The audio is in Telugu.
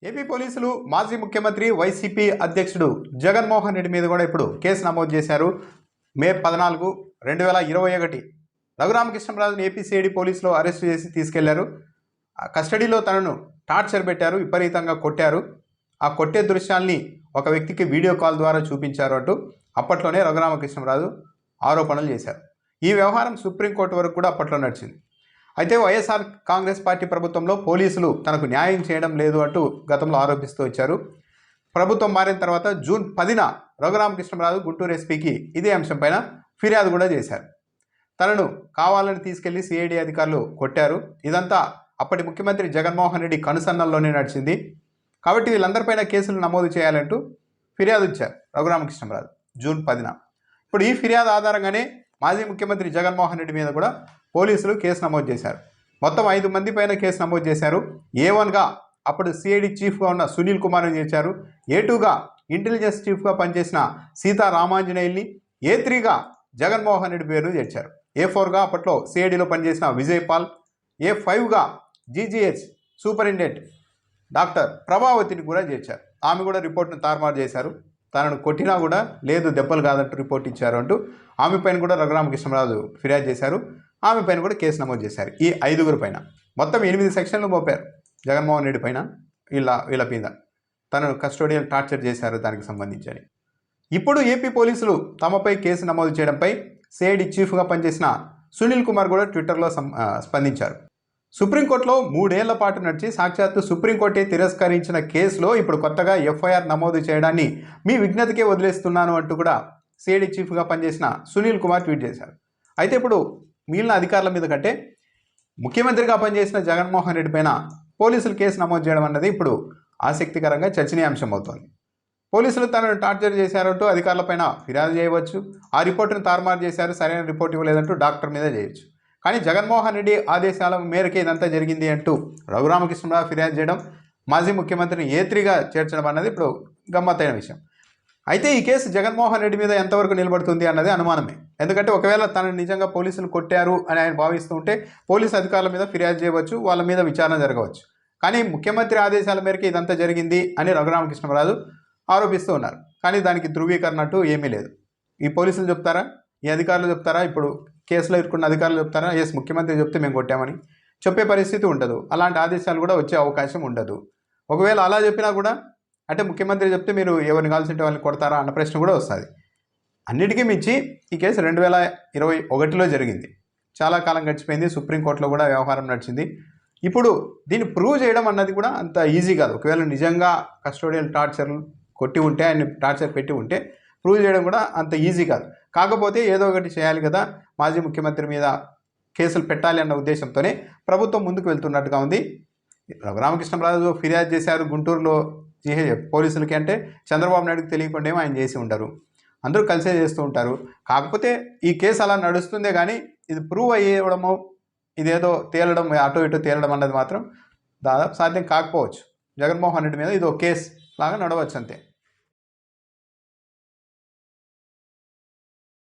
ఏపీ పోలీసులు మాజీ ముఖ్యమంత్రి వైసీపీ అధ్యక్షుడు జగన్మోహన్ రెడ్డి మీద కూడా ఇప్పుడు కేసు నమోదు చేశారు. మే 14, 2021 రఘురామకృష్ణరాజును ఏపీసీఐడి పోలీసులు అరెస్టు చేసి తీసుకెళ్లారు. కస్టడీలో తనను టార్చర్ పెట్టారు, విపరీతంగా కొట్టారు. ఆ కొట్టే దృశ్యాల్ని ఒక వ్యక్తికి వీడియో కాల్ ద్వారా చూపించారు అంటూ అప్పట్లోనే రఘురామకృష్ణరాజు ఆరోపణలు చేశారు. ఈ వ్యవహారం సుప్రీంకోర్టు వరకు కూడా అప్పట్లో నడిచింది. అయితే వైఎస్ఆర్ కాంగ్రెస్ పార్టీ ప్రభుత్వంలో పోలీసులు తనకు న్యాయం చేయడం లేదు అంటూ గతంలో ఆరోపిస్తూ వచ్చారు. ప్రభుత్వం మారిన తర్వాత జూన్ 10న రఘురామకృష్ణరాజు గుంటూరు ఎస్పీకి ఇదే అంశంపైన ఫిర్యాదు కూడా చేశారు. తనను కావాలని తీసుకెళ్లి సిఐడి అధికారులు కొట్టారు. ఇదంతా అప్పటి ముఖ్యమంత్రి జగన్మోహన్ రెడ్డి కనుసన్నల్లోనే నడిచింది. కాబట్టి వీళ్ళందరిపైన కేసులు నమోదు చేయాలంటూ ఫిర్యాదు ఇచ్చారు రఘురామకృష్ణరాజు జూన్ 10న. ఇప్పుడు ఈ ఫిర్యాదు ఆధారంగానే మాజీ ముఖ్యమంత్రి జగన్మోహన్ రెడ్డి మీద కూడా పోలీసులు కేసు నమోదు చేశారు. మొత్తం 5 మంది పైన కేసు నమోదు చేశారు. A1గా అప్పుడు సిఐడి చీఫ్గా ఉన్న సునీల్ కుమార్ని చేర్చారు. A2గా ఇంటెలిజెన్స్ చీఫ్గా పనిచేసిన సీతారామాంజనేయుల్ని, A3గా జగన్మోహన్ రెడ్డి పేరు చేర్చారు. A4గా అప్పట్లో సిఐడిలో పనిచేసిన విజయ్ పాల్, A5గా GGH సూపరింటెండెంట్ డాక్టర్ ప్రభావతిని కూడా చేర్చారు. ఆమె కూడా రిపోర్ట్ను తారుమారు చేశారు. తనను కొట్టినా కూడా లేదు, దెబ్బలు కాదంటూ రిపోర్ట్ ఇచ్చారు అంటూ ఆమె పైన కూడా రఘురామకృష్ణరాజు ఫిర్యాదు చేశారు. ఆమె పైన కూడా కేసు నమోదు చేశారు. ఈ 5గురి పైన మొత్తం 8 సెక్షన్లు మోపారు జగన్మోహన్ రెడ్డి పైన. వీళ్ళ మీద తనను కస్టోడియల్ టార్చర్ చేశారు దానికి సంబంధించి. ఇప్పుడు ఏపీ పోలీసులు తమపై కేసు నమోదు చేయడంపై సిఐడి చీఫ్గా పనిచేసిన సునీల్ కుమార్ కూడా ట్విట్టర్లో స్పందించారు. సుప్రీంకోర్టులో 3 ఏళ్ల పాటు నడిచి సాక్షాత్తు సుప్రీంకోర్టే తిరస్కరించిన కేసులో ఇప్పుడు కొత్తగా ఎఫ్ఐఆర్ నమోదు చేయడాన్ని మీ విజ్ఞతకే వదిలేస్తున్నాను అంటూ కూడా సిఐడి చీఫ్గా పనిచేసిన సునీల్ కుమార్ ట్వీట్ చేశారు. అయితే ఇప్పుడు మిగిలిన అధికారుల మీద కంటే ముఖ్యమంత్రిగా పనిచేసిన జగన్మోహన్ రెడ్డి పైన పోలీసులు కేసు నమోదు చేయడం అన్నది ఇప్పుడు ఆసక్తికరంగా చర్చనీయాంశం అవుతోంది. పోలీసులు తనను టార్చర్ చేశారంటూ అధికారులపైన ఫిర్యాదు చేయవచ్చు. ఆ రిపోర్టును తారుమారు చేశారు, సరైన రిపోర్ట్ ఇవ్వలేదంటూ డాక్టర్ మీద చేయొచ్చు. కానీ జగన్మోహన్ రెడ్డి ఆదేశాల మేరకే ఇదంతా జరిగింది అంటూ రఘురామకృష్ణరావు ఫిర్యాదు చేయడం, మాజీ ముఖ్యమంత్రిని A3గా చేర్చడం అన్నది ఇప్పుడు గమ్మత్తైన విషయం. అయితే ఈ కేసు జగన్మోహన్ రెడ్డి మీద ఎంతవరకు నిలబడుతుంది అన్నది అనుమానమే. ఎందుకంటే ఒకవేళ తనను నిజంగా పోలీసులు కొట్టారు అని ఆయన భావిస్తూ ఉంటే పోలీసు అధికారుల మీద ఫిర్యాదు చేయవచ్చు, వాళ్ళ మీద విచారణ జరగవచ్చు. కానీ ముఖ్యమంత్రి ఆదేశాల మేరకు ఇదంతా జరిగింది అని రఘురామకృష్ణరాజు ఆరోపిస్తూ ఉన్నారు. కానీ దానికి ధృవీకరణ అంటూ ఏమీ లేదు. ఈ పోలీసులు చెప్తారా, ఈ అధికారులు చెప్తారా, ఇప్పుడు కేసులో ఇరుక్కున్న అధికారులు చెప్తారా ఎస్ ముఖ్యమంత్రి చెప్తే మేము కొట్టామని చెప్పే పరిస్థితి ఉండదు. అలాంటి ఆదేశాలు కూడా వచ్చే అవకాశం ఉండదు. ఒకవేళ అలా చెప్పినా కూడా అంటే ముఖ్యమంత్రి చెప్తే మీరు ఎవరిని కాల్సింటే వాళ్ళని కొడతారా అన్న ప్రశ్న కూడా వస్తుంది. అన్నిటికీ మించి ఈ కేసు 2021లో జరిగింది. చాలా కాలం గడిచిపోయింది. సుప్రీంకోర్టులో కూడా వ్యవహారం నడిచింది. ఇప్పుడు దీన్ని ప్రూవ్ చేయడం అన్నది కూడా అంత ఈజీ కాదు. ఒకవేళ నిజంగా కస్టోడియల్ టార్చర్ కొట్టి ఉంటే, ఆయన టార్చర్ పెట్టి ఉంటే ప్రూవ్ చేయడం కూడా అంత ఈజీ కాదు. కాకపోతే ఏదో ఒకటి చేయాలి కదా, మాజీ ముఖ్యమంత్రి మీద కేసులు పెట్టాలి అన్న ఉద్దేశంతోనే ప్రభుత్వం ముందుకు వెళ్తున్నట్టుగా ఉంది. రఘురామకృష్ణరాజు ఫిర్యాదు చేశారు గుంటూరులో పోలీసులకి అంటే చంద్రబాబు నాయుడుకి తెలియకుండా ఆయన చేసి ఉంటారు. అందరూ కలిసే చేస్తూ ఉంటారు. కాకపోతే ఈ కేసు అలా నడుస్తుందే కానీ ఇది ప్రూవ్ అయ్యేవడమో ఇదేదో తేలడం అటు ఇటు తేలడం అన్నది మాత్రం దాదాపు సాధ్యం కాకపోవచ్చు. జగన్మోహన్ రెడ్డి మీద ఇది ఒక కేసు లాగా నడవచ్చు అంతే.